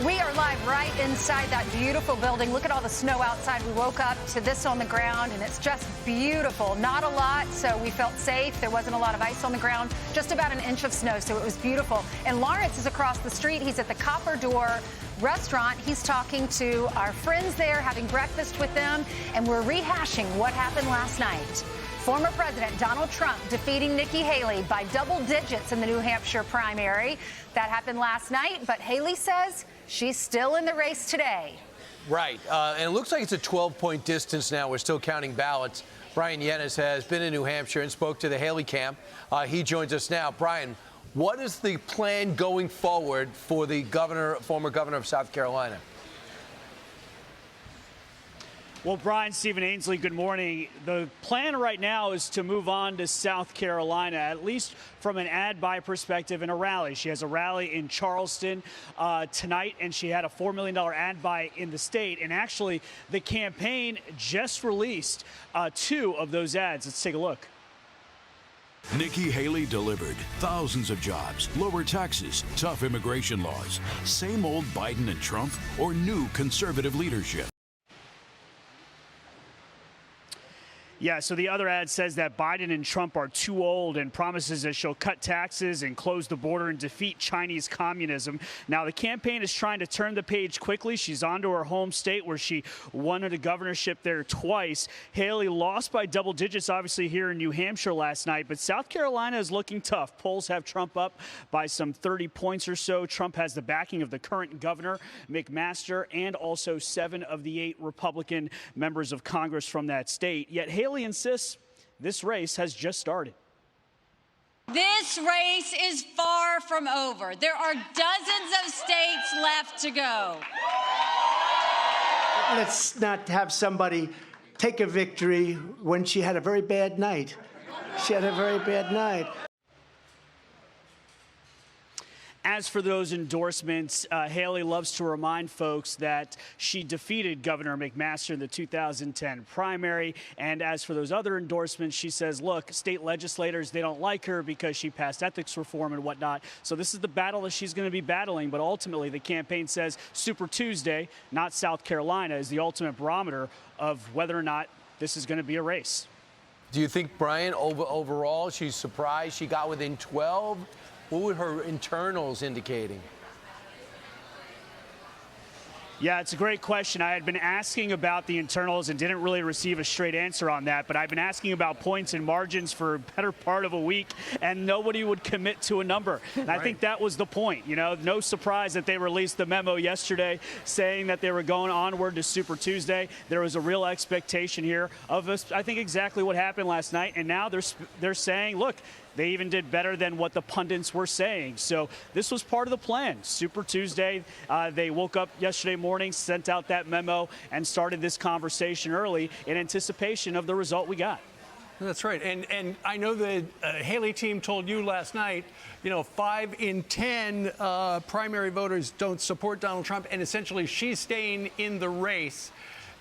We are live right inside that beautiful building. Look at all the snow outside. We woke up to this on the ground, and it's just beautiful. Not a lot, so we felt safe. There wasn't a lot of ice on the ground, just about an inch of snow, so it was beautiful. And Lawrence is across the street. He's at the Copper Door restaurant. He's talking to our friends there, having breakfast with them, and we're rehashing what happened last night. Former President Donald Trump defeating Nikki Haley by double digits in the New Hampshire primary. That happened last night, but Haley says she's still in the race today. Right, and it looks like it's a 12-point distance now. We're still counting ballots. Brian Yennis has been in New Hampshire and spoke to the Haley camp. He joins us now. Brian, what is the plan going forward for the former governor of South Carolina? Well, Brian, Stephen Ainsley, good morning. The plan right now is to move on to South Carolina, at least from an ad-buy perspective, in a rally. She has a rally in Charleston tonight, and she had a $4 million ad buy in the state. And actually, the campaign just released 2 of those ads. Let's take a look. Nikki Haley delivered thousands of jobs, lower taxes, tough immigration laws, same old Biden and Trump, or new conservative leadership. Yeah, so the other ad says that Biden and Trump are too old and promises that she'll cut taxes and close the border and defeat Chinese communism. Now, the campaign is trying to turn the page quickly. She's on to her home state where she won the governorship there twice. Haley lost by double digits, obviously, here in New Hampshire last night. But South Carolina is looking tough. Polls have Trump up by some 30 points or so. Trump has the backing of the current governor, McMaster, and also 7 of the 8 Republican members of Congress from that state. Yet Haley insists this race has just started. This race is far from over. There are dozens of states left to go. Let's not have somebody take a victory when she had a very bad night. She had a very bad night. As for those endorsements, Haley loves to remind folks that she defeated Governor McMaster in the 2010 primary. And as for those other endorsements, she says, look, state legislators, they don't like her because she passed ethics reform and whatnot. So this is the battle that she's going to be battling. But ultimately, the campaign says Super Tuesday, not South Carolina, is the ultimate barometer of whether or not this is going to be a race. Do you think, Brian, overall, she's surprised she got within 12? What were her internals indicating? Yeah, it's a great question. I had been asking about the internals and didn't really receive a straight answer on that, but I've been asking about points and margins for a better part of a week, and nobody would commit to a number. And I think that was the point. You know, no surprise that they released the memo yesterday saying that they were going onward to Super Tuesday. There was a real expectation here of us, I think, exactly what happened last night, and now they're saying, look, they even did better than what the pundits were saying. So this was part of the plan. Super Tuesday, they woke up yesterday morning, sent out that memo, and started this conversation early in anticipation of the result we got. That's right. And I know the Haley team told you last night, you know, 5 in 10 primary voters don't support Donald Trump, and essentially she's staying in the race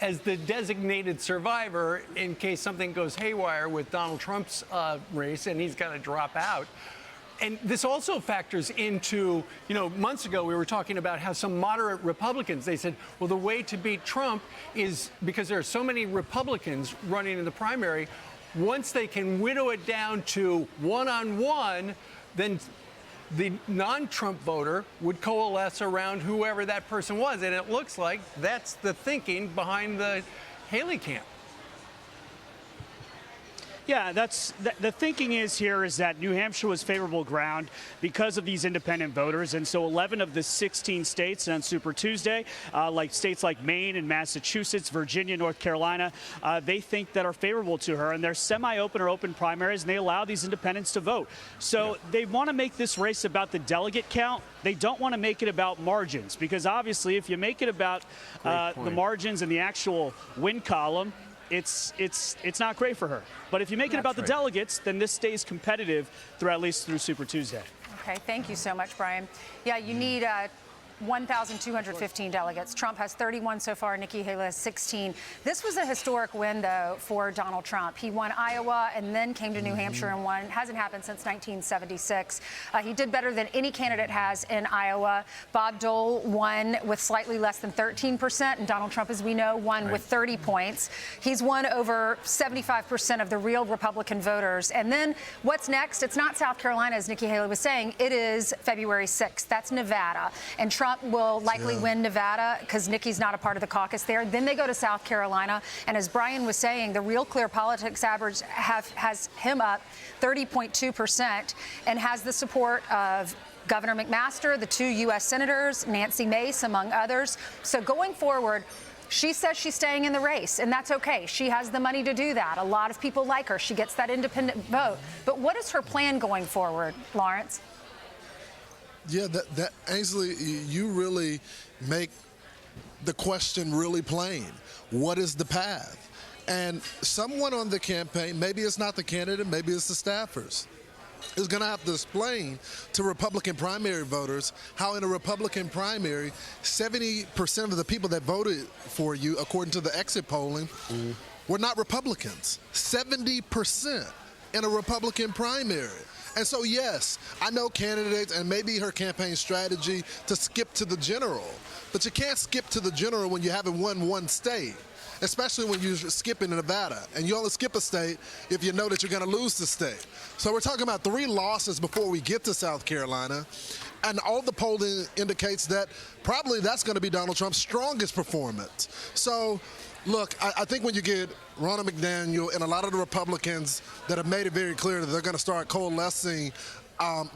as the designated survivor in case something goes haywire with Donald Trump's race and he's got to drop out. And this also factors into, you know, months ago we were talking about how some moderate Republicans, they said, well, the way to beat Trump is because there are so many Republicans running in the primary, once they can whittle it down to one-on-one, then the non-Trump voter would coalesce around whoever that person was. And it looks like that's the thinking behind the Haley camp. Yeah, the thinking is that New Hampshire was favorable ground because of these independent voters. And so 11 of the 16 states on Super Tuesday, like states like Maine and Massachusetts, Virginia, North Carolina, they think that are favorable to her. And they're semi-open or open primaries, and they allow these independents to vote. So they want to make this race about the delegate count. They don't want to make it about margins, because obviously if you make it about the margins and the actual win column, it's not great for her. But if you make it about the delegates, then this stays competitive through at least through Super Tuesday. Okay, thank you so much, Brian. Yeah, you need 1,215 delegates. Trump has 31 so far. Nikki Haley has 16. This was a historic win, though, for Donald Trump. He won Iowa and then came to New Hampshire and won. Hasn't happened since 1976. He did better than any candidate has in Iowa. Bob Dole won with slightly less than 13%, and Donald Trump, as we know, won with 30 points. He's won over 75% of the real Republican voters. And then what's next? It's not South Carolina, as Nikki Haley was saying. It is February 6th. That's Nevada. And Trump will likely win Nevada because Nikki's not a part of the caucus there. Then they go to South Carolina. And as Brian was saying, the Real Clear Politics average has him up 30.2% and has the support of Governor McMaster, the 2 U.S. senators, Nancy Mace, among others. So going forward, she says she's staying in the race, and that's okay. She has the money to do that. A lot of people like her. She gets that independent vote. But what is her plan going forward, Lawrence? Yeah, Ainsley, you really make the question really plain. What is the path? And someone on the campaign, maybe it's not the candidate, maybe it's the staffers, is going to have to explain to Republican primary voters how in a Republican primary, 70% of the people that voted for you, according to the exit polling, were not Republicans. 70% in a Republican primary. And so, yes, I know candidates and maybe her campaign strategy to skip to the general, but you can't skip to the general when you haven't won one state, especially when you're skipping Nevada. And you only skip a state if you know that you're going to lose the state. So we're talking about 3 losses before we get to South Carolina. And all the polling indicates that probably that's going to be Donald Trump's strongest performance. So, look, I think when you get Ronna McDaniel and a lot of the Republicans that have made it very clear that they're going to start coalescing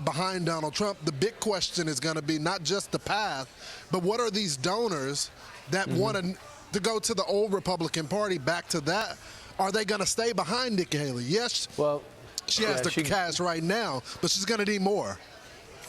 behind Donald Trump, the big question is going to be not just the path, but what are these donors that want to go to the old Republican Party, back to that? Are they going to stay behind Nikki Haley? Yes, well, she has the cash right now, but she's going to need more.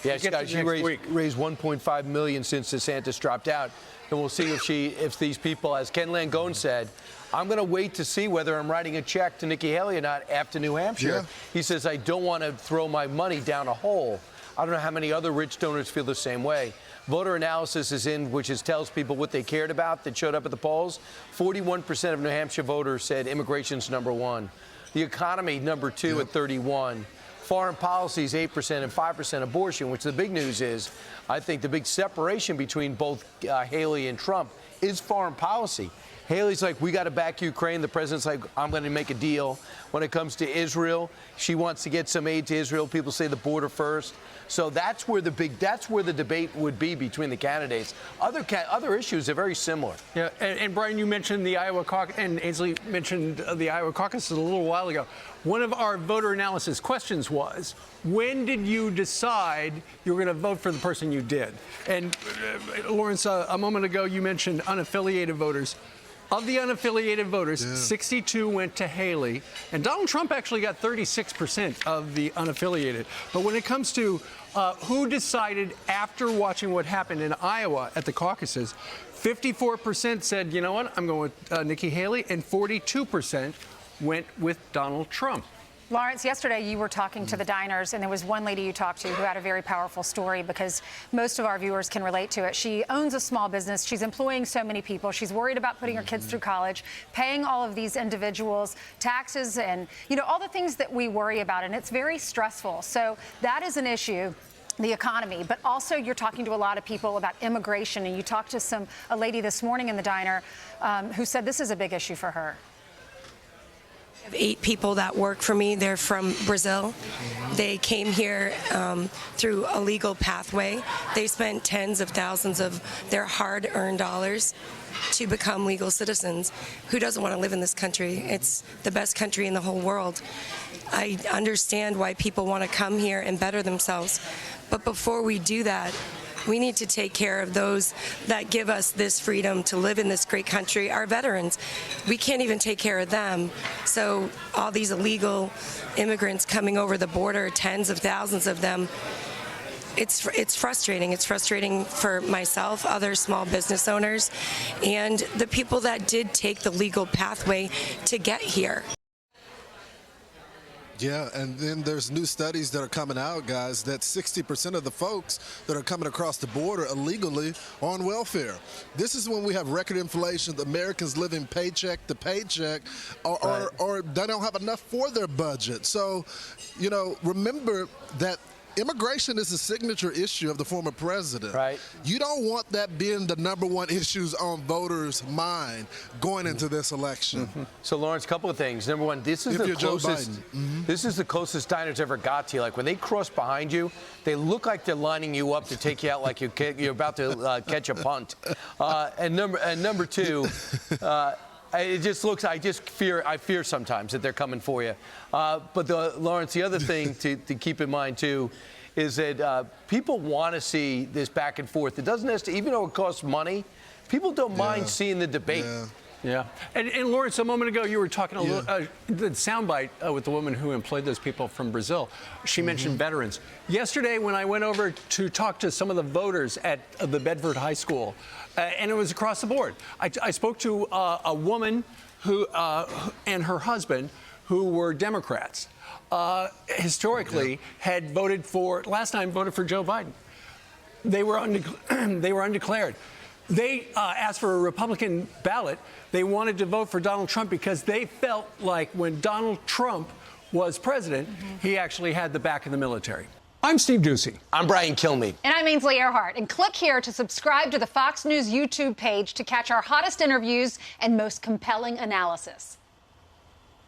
Yeah, she raised $1.5 million since DeSantis dropped out. And we'll see if these people, as Ken Langone said, I'm going to wait to see whether I'm writing a check to Nikki Haley or not after New Hampshire. Yeah. He says, I don't want to throw my money down a hole. I don't know how many other rich donors feel the same way. Voter analysis is in, which tells people what they cared about that showed up at the polls. 41% of New Hampshire voters said immigration's #1. The economy, #2 at 31. Foreign policy is 8% and 5% abortion, which the big news is, I think the big separation between both Haley and Trump is foreign policy. Haley's like, we got to back Ukraine. The president's like, I'm going to make a deal. When it comes to Israel, she wants to get some aid to Israel. People say the border first. So that's where the debate would be between the candidates. Other issues are very similar. Yeah, and Brian, you mentioned the Iowa caucus, and Ainsley mentioned the Iowa caucus a little while ago. One of our voter analysis questions was, when did you decide you were going to vote for the person you did? And Lawrence, a moment ago, you mentioned unaffiliated voters. Of the unaffiliated voters, 62 went to Haley, and Donald Trump actually got 36% of the unaffiliated. But when it comes to who decided after watching what happened in Iowa at the caucuses, 54% said, you know what, I'm going with Nikki Haley, and 42% went with Donald Trump. Lawrence, yesterday you were talking to the diners, and there was one lady you talked to who had a very powerful story because most of our viewers can relate to it. She owns a small business. She's employing so many people. She's worried about putting her kids through college, paying all of these individuals taxes and, all the things that we worry about, and it's very stressful. So that is an issue. The economy, but also you're talking to a lot of people about immigration, and you talked to a lady this morning in the diner who said this is a big issue for her. I have 8 people that work for me. They're from Brazil. They came here through a legal pathway. They spent tens of thousands of their hard-earned dollars to become legal citizens. Who doesn't want to live in this country? It's the best country in the whole world. I understand why people want to come here and better themselves. But before we do that, we need to take care of those that give us this freedom to live in this great country, our veterans. We can't even take care of them. So all these illegal immigrants coming over the border, tens of thousands of them, it's frustrating. It's frustrating for myself, other small business owners, and the people that did take the legal pathway to get here. Yeah, and then there's new studies that are coming out, guys, that 60% of the folks that are coming across the border illegally are on welfare. This is when we have record inflation, the Americans living paycheck to paycheck, or they don't have enough for their budget. So, you know, remember that immigration is a signature issue of the former president. Right. You don't want that being the #1 issues on voters' mind going into this election. So, Lawrence, a couple of things. Number one, this is the closest. This is the closest Diners ever got to you. Like when they cross behind you, they look like they're lining you up to take you out like you're about to catch a punt. And number two. It just looks. I fear sometimes that they're coming for you. But Lawrence, the other thing to keep in mind too is that people want to see this back and forth. It doesn't necessarily, even though it costs money, people don't mind seeing the debate. Yeah. And Lawrence, a moment ago, you were talking a little, the soundbite with the woman who employed those people from Brazil. She mentioned veterans. Yesterday, when I went over to talk to some of the voters at the Bedford High School, and it was across the board, I spoke to a woman who and her husband who were Democrats. Historically, had voted for, last time voted for Joe Biden. They were undeclared. They asked for a Republican ballot. They wanted to vote for Donald Trump because they felt like when Donald Trump was president, he actually had the back of the military. I'm Steve Doocy. I'm Brian Kilmeade. And I'm Ainsley Earhart. And click here to subscribe to the Fox News YouTube page to catch our hottest interviews and most compelling analysis.